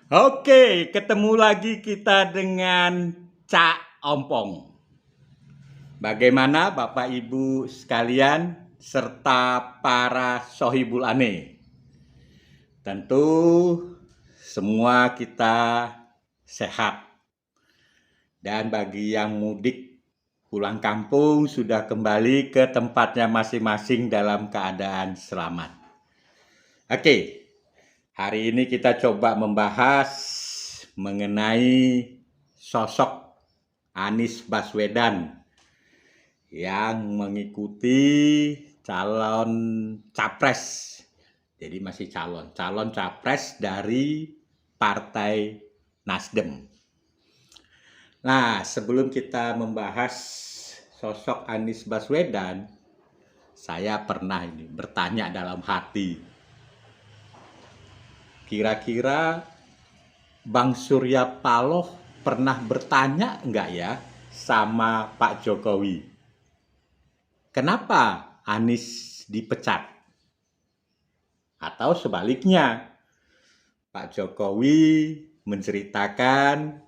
Oke, ketemu lagi kita dengan Cak Ompong. Bagaimana Bapak Ibu sekalian serta para sohibul ane? Tentu semua kita sehat. Dan bagi yang mudik pulang kampung sudah kembali ke tempatnya masing-masing dalam keadaan selamat. Oke, hari ini kita coba membahas mengenai sosok Anies Baswedan yang mengikuti calon capres. Jadi masih calon capres dari Partai Nasdem. Nah, sebelum kita membahas sosok Anies Baswedan, saya pernah bertanya dalam hati, kira-kira Bang Surya Paloh pernah bertanya enggak ya sama Pak Jokowi, kenapa Anies dipecat? Atau sebaliknya, Pak Jokowi menceritakan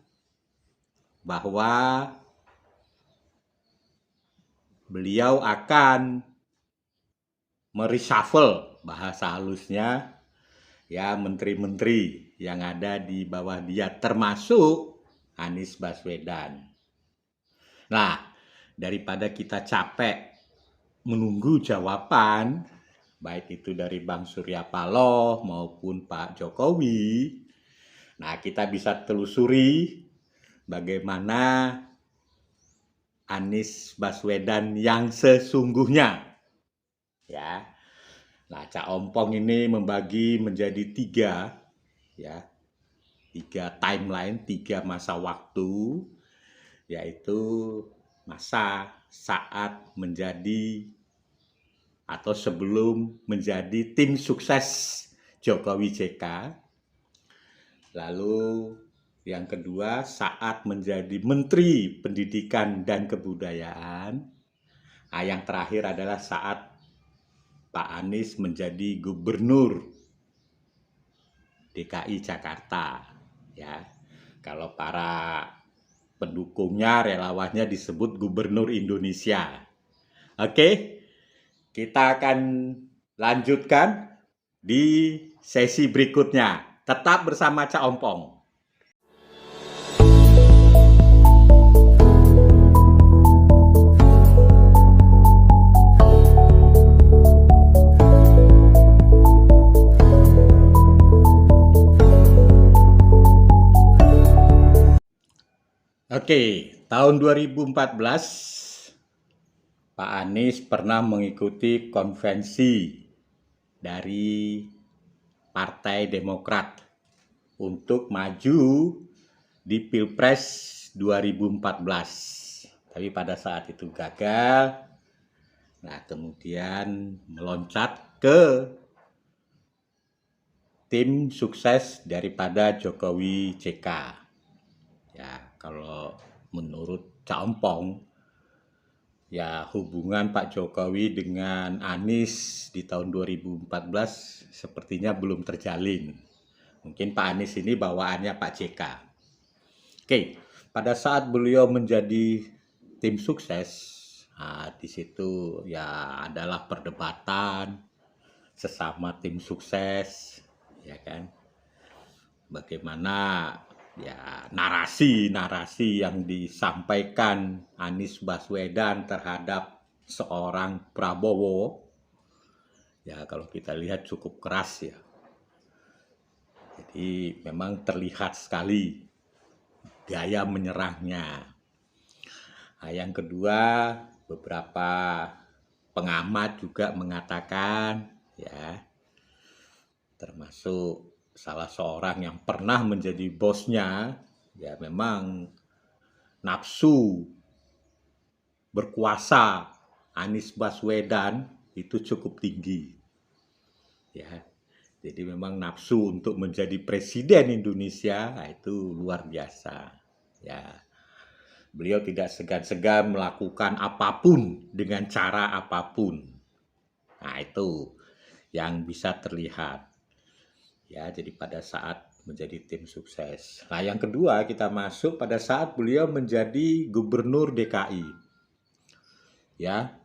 bahwa beliau akan mereshuffle, bahasa halusnya, ya, menteri-menteri yang ada di bawah dia, termasuk Anies Baswedan. Nah, daripada kita capek menunggu jawaban, baik itu dari Bang Surya Paloh maupun Pak Jokowi, nah kita bisa telusuri bagaimana Anies Baswedan yang sesungguhnya. Ya, nah Cak Ompong ini membagi menjadi tiga timeline, tiga masa waktu, yaitu masa saat menjadi atau sebelum menjadi tim sukses Jokowi JK, lalu yang kedua saat menjadi Menteri Pendidikan dan Kebudayaan, nah, yang terakhir adalah saat Pak Anies menjadi Gubernur DKI Jakarta. Ya, kalau para pendukungnya, relawannya disebut Gubernur Indonesia. Oke, kita akan lanjutkan di sesi berikutnya. Tetap bersama Cak Ompong. Oke, tahun 2014 Pak Anies pernah mengikuti konvensi dari Partai Demokrat untuk maju di Pilpres 2014. Tapi pada saat itu gagal. Nah, kemudian meloncat ke tim sukses daripada Jokowi JK. Ya, kalau menurut Cak Ompong, ya hubungan Pak Jokowi dengan Anies di tahun 2014 sepertinya belum terjalin. Mungkin Pak Anies ini bawaannya Pak JK. Oke, pada saat beliau menjadi tim sukses, nah, di situ ya adalah perdebatan sesama tim sukses, ya kan? Bagaimana ya narasi-narasi yang disampaikan Anies Baswedan terhadap seorang Prabowo, ya kalau kita lihat cukup keras ya. Jadi memang terlihat sekali gaya menyerangnya. Nah, yang kedua, beberapa pengamat juga mengatakan, ya, termasuk salah seorang yang pernah menjadi bosnya, ya memang nafsu berkuasa Anies Baswedan itu cukup tinggi. Ya, jadi memang nafsu untuk menjadi presiden Indonesia, nah itu luar biasa. Ya, beliau tidak segan-segan melakukan apapun dengan cara apapun. Nah, itu yang bisa terlihat. Ya, jadi pada saat menjadi tim sukses. Nah, yang kedua kita masuk pada saat beliau menjadi gubernur DKI. Ya.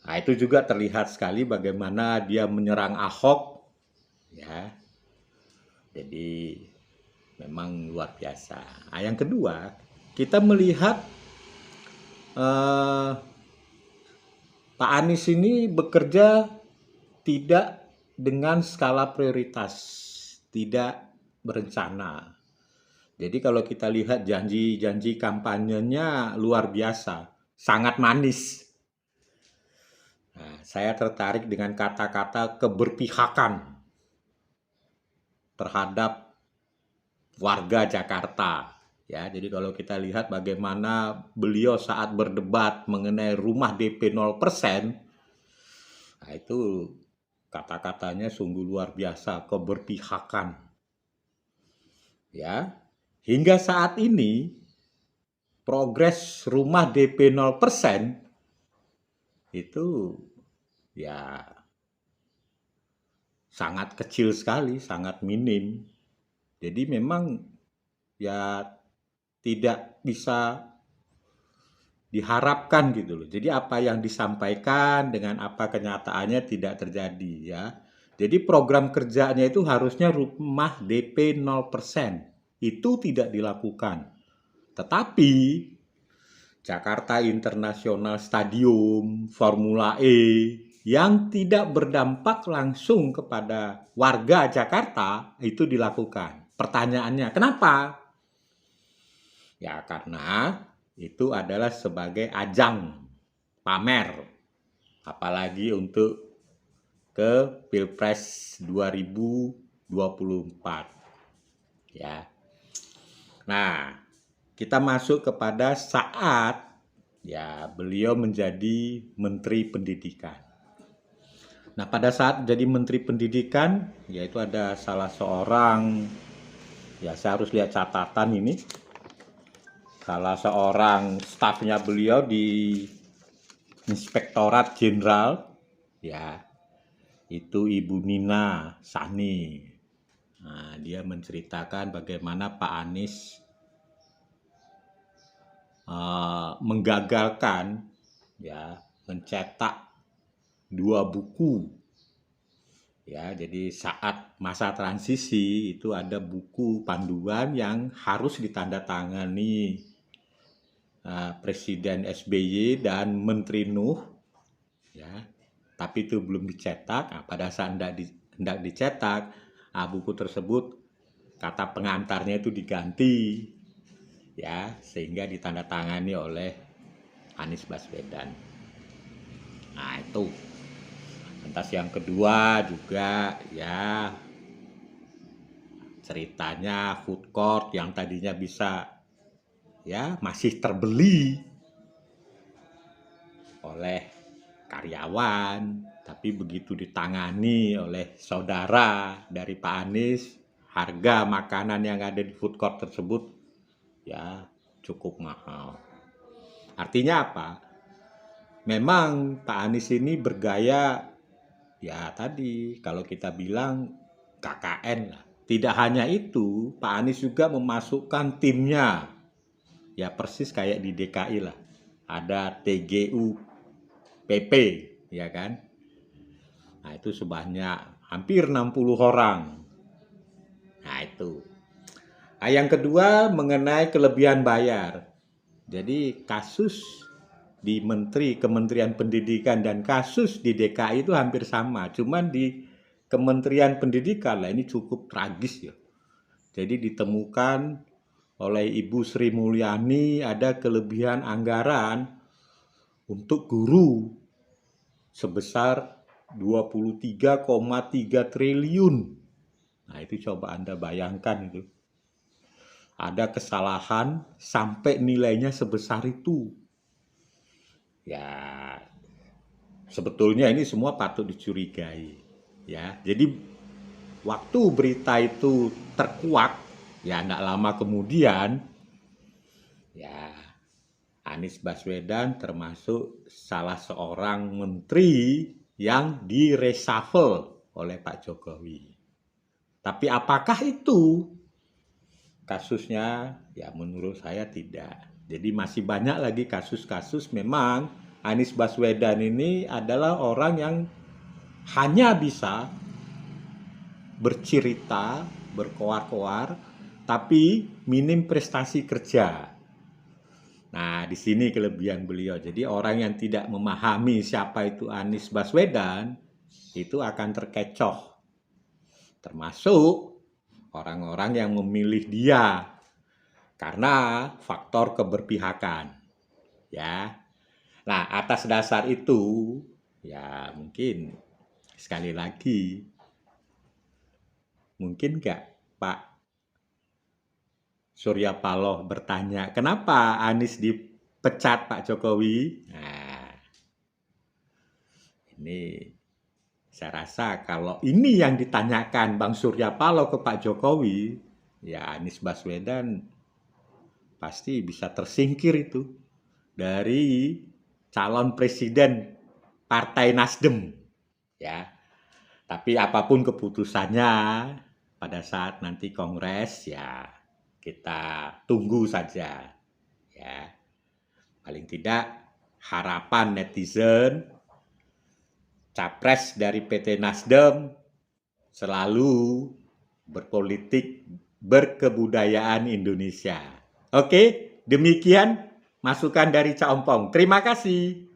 Nah, itu juga terlihat sekali bagaimana dia menyerang Ahok, ya. Jadi memang luar biasa. Nah, yang kedua, kita melihat eh, Pak Anies ini bekerja tidak dengan skala prioritas, tidak berencana. Jadi kalau kita lihat janji-janji kampanyenya luar biasa, sangat manis. Nah, saya tertarik dengan kata-kata keberpihakan terhadap warga Jakarta. Ya, jadi kalau kita lihat bagaimana beliau saat berdebat mengenai rumah DP 0%, nah itu kata-katanya sungguh luar biasa, keberpihakan. Ya, hingga saat ini progres rumah DP 0% itu ya sangat kecil sekali, sangat minim. Jadi memang ya tidak bisa diharapkan gitu loh. Jadi apa yang disampaikan dengan apa kenyataannya tidak terjadi ya. Jadi program kerjanya itu harusnya rumah DP 0%. Itu tidak dilakukan. Tetapi Jakarta International Stadium, Formula E yang tidak berdampak langsung kepada warga Jakarta itu dilakukan. Pertanyaannya, kenapa? Ya karena itu adalah sebagai ajang pamer, apalagi untuk ke Pilpres 2024. Ya. Nah, kita masuk kepada saat ya beliau menjadi Menteri Pendidikan. Nah, pada saat jadi Menteri Pendidikan, yaitu ada salah seorang, ya saya harus lihat catatan ini, salah seorang stafnya beliau di Inspektorat Jenderal, ya, itu Ibu Nina Sani. Nah, dia menceritakan bagaimana Pak Anies menggagalkan, ya, mencetak 2 buku. Ya, jadi saat masa transisi itu ada buku panduan yang harus ditandatangani Presiden SBY dan Menteri Nuh, ya, tapi itu belum dicetak. Nah, pada saat hendak dicetak, buku tersebut kata pengantarnya itu diganti, ya, sehingga ditandatangani oleh Anies Baswedan. Nah itu. Lantas yang kedua juga ya ceritanya food court yang tadinya bisa ya masih terbeli oleh karyawan, tapi begitu ditangani oleh saudara dari Pak Anies, harga makanan yang ada di food court tersebut ya cukup mahal. Artinya apa? Memang Pak Anies ini bergaya ya tadi kalau kita bilang KKN lah. Tidak hanya itu, Pak Anies juga memasukkan timnya. Ya persis kayak di DKI lah. Ada TGUPP, ya kan? Nah, itu sebanyak hampir 60 orang. Nah, itu. Nah, yang kedua mengenai kelebihan bayar. Jadi kasus di Kementerian Pendidikan dan kasus di DKI itu hampir sama. Cuman di Kementerian Pendidikan lah ini cukup tragis ya. Jadi ditemukan oleh Ibu Sri Mulyani ada kelebihan anggaran untuk guru sebesar 23,3 triliun. Nah, itu coba Anda bayangkan itu. Ada kesalahan sampai nilainya sebesar itu. Ya, sebetulnya ini semua patut dicurigai. Ya, jadi waktu berita itu terkuak, ya tidak lama kemudian, ya Anies Baswedan termasuk salah seorang menteri yang direshuffle oleh Pak Jokowi. Tapi apakah itu kasusnya ya menurut saya tidak. Jadi masih banyak lagi kasus-kasus memang Anies Baswedan ini adalah orang yang hanya bisa bercerita, berkoar-koar, tapi minim prestasi kerja. Nah, di sini kelebihan beliau. Jadi orang yang tidak memahami siapa itu Anies Baswedan itu akan terkecoh. Termasuk orang-orang yang memilih dia karena faktor keberpihakan. Ya. Nah, atas dasar itu ya mungkin sekali lagi mungkin nggak Pak Surya Paloh bertanya, kenapa Anies dipecat Pak Jokowi? Nah, ini saya rasa kalau ini yang ditanyakan Bang Surya Paloh ke Pak Jokowi, ya Anies Baswedan pasti bisa tersingkir itu dari calon presiden Partai Nasdem. Ya, tapi apapun keputusannya pada saat nanti Kongres ya kita tunggu saja ya. Paling tidak harapan netizen capres dari PT Nasdem selalu berpolitik berkebudayaan Indonesia. Oke, demikian masukan dari Cak Ompong. Terima kasih.